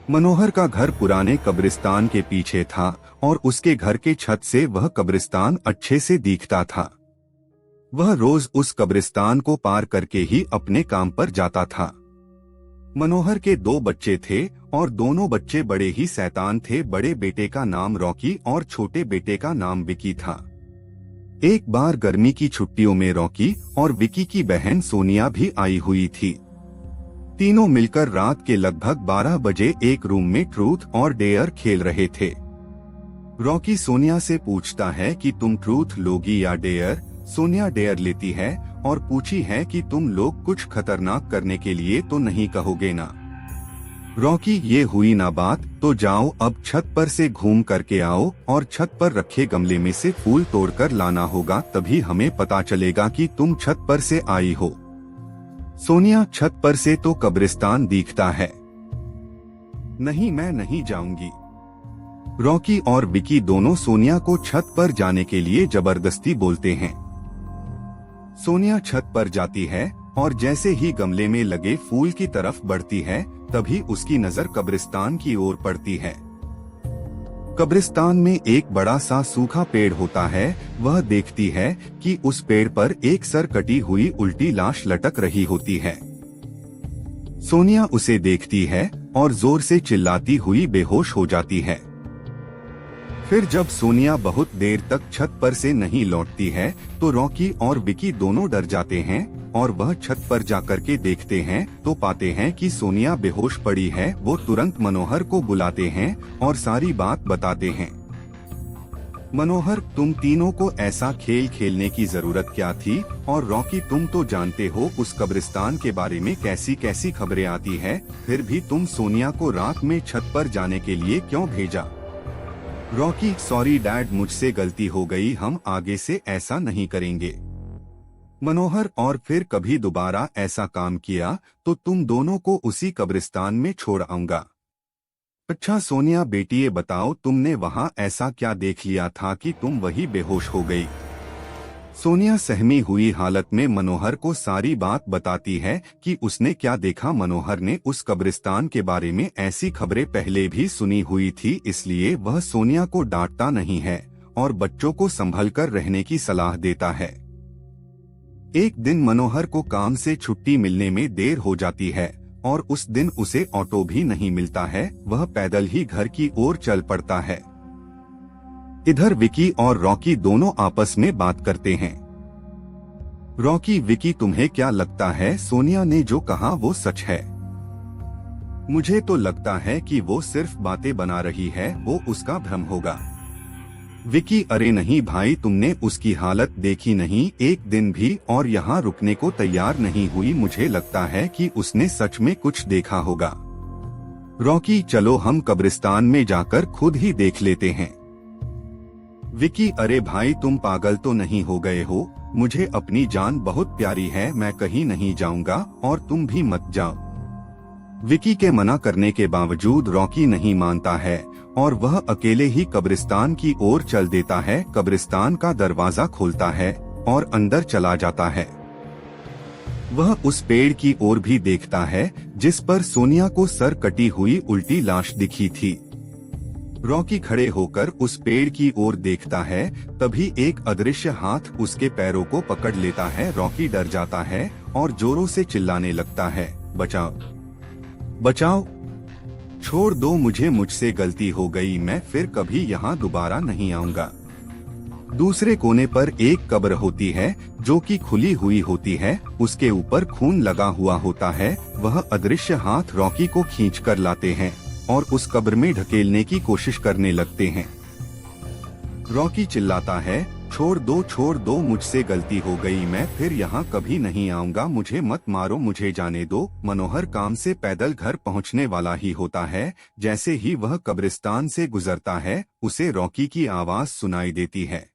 मनोहर का घर पुराने कब्रिस्तान के पीछे था और उसके घर के छत से वह कब्रिस्तान अच्छे से दिखता था। वह रोज उस कब्रिस्तान को पार करके ही अपने काम पर जाता था। मनोहर के 2 बच्चे थे और दोनों बच्चे बड़े ही शैतान थे। बड़े बेटे का नाम रॉकी और छोटे बेटे का नाम विकी था। एक बार गर्मी की छुट्टियों में रॉकी और विकी की बहन सोनिया भी आई हुई थी। तीनों मिलकर रात के लगभग 12 बजे एक रूम में ट्रूथ और डेयर खेल रहे थे। रॉकी सोनिया से पूछता है कि तुम ट्रूथ लोगी या डेयर। सोनिया डेयर लेती है और पूछी है कि तुम लोग कुछ खतरनाक करने के लिए तो नहीं कहोगे ना। रॉकी, ये हुई ना बात, तो जाओ अब छत पर से घूम करके आओ और छत पर रखे गमले में से फूल तोड़कर लाना होगा, तभी हमें पता चलेगा कि तुम छत पर से आई हो। सोनिया, छत पर से तो कब्रिस्तान दिखता है। नहीं, मैं नहीं जाऊंगी। रॉकी और विकी दोनों सोनिया को छत पर जाने के लिए जबरदस्ती बोलते हैं। सोनिया छत पर जाती है और जैसे ही गमले में लगे फूल की तरफ बढ़ती है, तभी उसकी नजर कब्रिस्तान की ओर पड़ती है। कब्रिस्तान में एक बड़ा सा सूखा पेड़ होता है। वह देखती है कि उस पेड़ पर एक सर कटी हुई उल्टी लाश लटक रही होती है। सोनिया उसे देखती है और जोर से चिल्लाती हुई बेहोश हो जाती है। फिर जब सोनिया बहुत देर तक छत पर से नहीं लौटती है तो रॉकी और विकी दोनों डर जाते हैं और वह छत पर जाकर के देखते हैं तो पाते हैं कि सोनिया बेहोश पड़ी है। वो तुरंत मनोहर को बुलाते हैं और सारी बात बताते हैं। मनोहर, तुम तीनों को ऐसा खेल खेलने की जरूरत क्या थी? और रॉकी, तुम तो जानते हो उस कब्रिस्तान के बारे में कैसी कैसी खबरें आती है, फिर भी तुम सोनिया को रात में छत पर जाने के लिए क्यों भेजा? रॉकी, सॉरी डैड, मुझसे गलती हो गई, हम आगे से ऐसा नहीं करेंगे। मनोहर, और फिर कभी दोबारा ऐसा काम किया तो तुम दोनों को उसी कब्रिस्तान में छोड़ आऊंगा। अच्छा सोनिया बेटी, ये बताओ तुमने वहां ऐसा क्या देख लिया था कि तुम वही बेहोश हो गई? सोनिया सहमी हुई हालत में मनोहर को सारी बात बताती है कि उसने क्या देखा। मनोहर ने उस कब्रिस्तान के बारे में ऐसी खबरें पहले भी सुनी हुई थी, इसलिए वह सोनिया को डांटता नहीं है और बच्चों को संभल कर रहने की सलाह देता है। एक दिन मनोहर को काम से छुट्टी मिलने में देर हो जाती है और उस दिन उसे ऑटो भी नहीं मिलता है। वह पैदल ही घर की ओर चल पड़ता है। इधर विकी और रॉकी दोनों आपस में बात करते हैं। रॉकी, विकी, तुम्हें क्या लगता है सोनिया ने जो कहा वो सच है? मुझे तो लगता है कि वो सिर्फ बातें बना रही है, वो उसका भ्रम होगा। विकी, अरे नहीं भाई, तुमने उसकी हालत देखी नहीं, एक दिन भी और यहाँ रुकने को तैयार नहीं हुई। मुझे लगता है कि उसने सच में कुछ देखा होगा। रॉकी, चलो हम कब्रिस्तान में जाकर खुद ही देख लेते हैं। विकी, अरे भाई तुम पागल तो नहीं हो गए हो? मुझे अपनी जान बहुत प्यारी है, मैं कहीं नहीं जाऊंगा और तुम भी मत जाओ। विकी के मना करने के बावजूद रॉकी नहीं मानता है और वह अकेले ही कब्रिस्तान की ओर चल देता है। कब्रिस्तान का दरवाजा खोलता है और अंदर चला जाता है। वह उस पेड़ की ओर भी देखता है जिस पर सोनिया को सर कटी हुई उल्टी लाश दिखी थी। रॉकी खड़े होकर उस पेड़ की ओर देखता है, तभी एक अदृश्य हाथ उसके पैरों को पकड़ लेता है। रॉकी डर जाता है और जोरों से चिल्लाने लगता है, बचाओ बचाओ, छोड़ दो मुझे, मुझसे गलती हो गई, मैं फिर कभी यहाँ दोबारा नहीं आऊंगा। दूसरे कोने पर एक कब्र होती है जो कि खुली हुई होती है, उसके ऊपर खून लगा हुआ होता है। वह अदृश्य हाथ रॉकी को खींच कर लाते हैं और उस कब्र में ढकेलने की कोशिश करने लगते हैं। रॉकी चिल्लाता है, छोड़ दो, मुझसे गलती हो गई, मैं फिर यहाँ कभी नहीं आऊंगा, मुझे मत मारो, मुझे जाने दो। मनोहर काम से पैदल घर पहुँचने वाला ही होता है। जैसे ही वह कब्रिस्तान से गुजरता है उसे रॉकी की आवाज सुनाई देती है।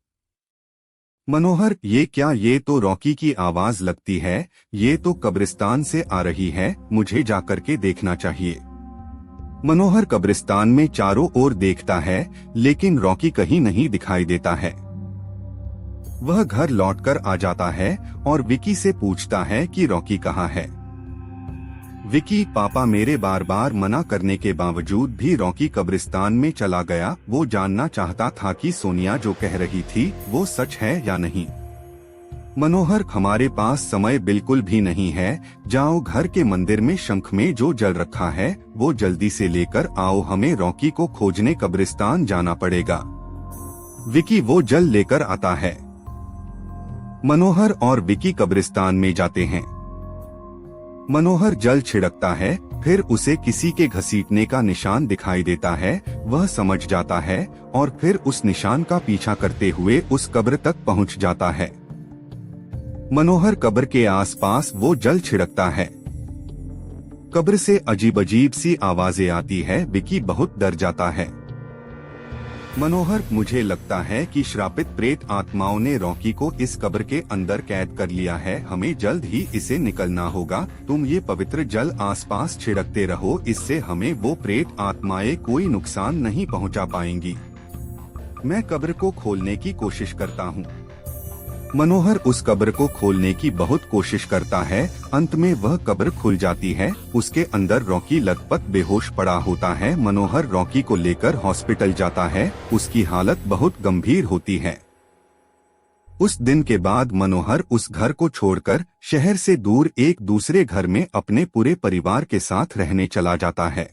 मनोहर, ये क्या? ये तो रॉकी की आवाज लगती है, ये तो कब्रिस्तान से आ रही है, मुझे जाकर के देखना चाहिए। मनोहर कब्रिस्तान में चारों ओर देखता है लेकिन रॉकी कहीं नहीं दिखाई देता है। वह घर लौटकर आ जाता है और विकी से पूछता है कि रॉकी कहाँ है। विकी पापा मेरे बार बार मना करने के बावजूद भी रॉकी कब्रिस्तान में चला गया। वो जानना चाहता था कि सोनिया जो कह रही थी वो सच है या नहीं। मनोहर, हमारे पास समय बिल्कुल भी नहीं है। जाओ, घर के मंदिर में शंख में जो जल रखा है वो जल्दी से लेकर आओ। हमें रॉकी को खोजने कब्रिस्तान जाना पड़ेगा। विकी वो जल लेकर आता है। मनोहर और विकी कब्रिस्तान में जाते हैं। मनोहर जल छिड़कता है, फिर उसे किसी के घसीटने का निशान दिखाई देता है। वह समझ जाता है और फिर उस निशान का पीछा करते हुए उस कब्र तक पहुंच जाता है। मनोहर कब्र के आसपास वो जल छिड़कता है। कब्र से अजीब अजीब सी आवाजें आती है। विकी बहुत डर जाता है। मनोहर, मुझे लगता है कि श्रापित प्रेत आत्माओं ने रॉकी को इस कब्र के अंदर कैद कर लिया है। हमें जल्द ही इसे निकलना होगा। तुम ये पवित्र जल आसपास छिड़कते रहो, इससे हमें वो प्रेत आत्माएं कोई नुकसान नहीं पहुंचा पाएंगी। मैं कब्र को खोलने की कोशिश करता हूँ। मनोहर उस कब्र को खोलने की बहुत कोशिश करता है। अंत में वह कब्र खुल जाती है। उसके अंदर रॉकी लथपथ बेहोश पड़ा होता है। मनोहर रॉकी को लेकर हॉस्पिटल जाता है। उसकी हालत बहुत गंभीर होती है। उस दिन के बाद मनोहर उस घर को छोड़कर शहर से दूर एक दूसरे घर में अपने पूरे परिवार के साथ रहने चला जाता है।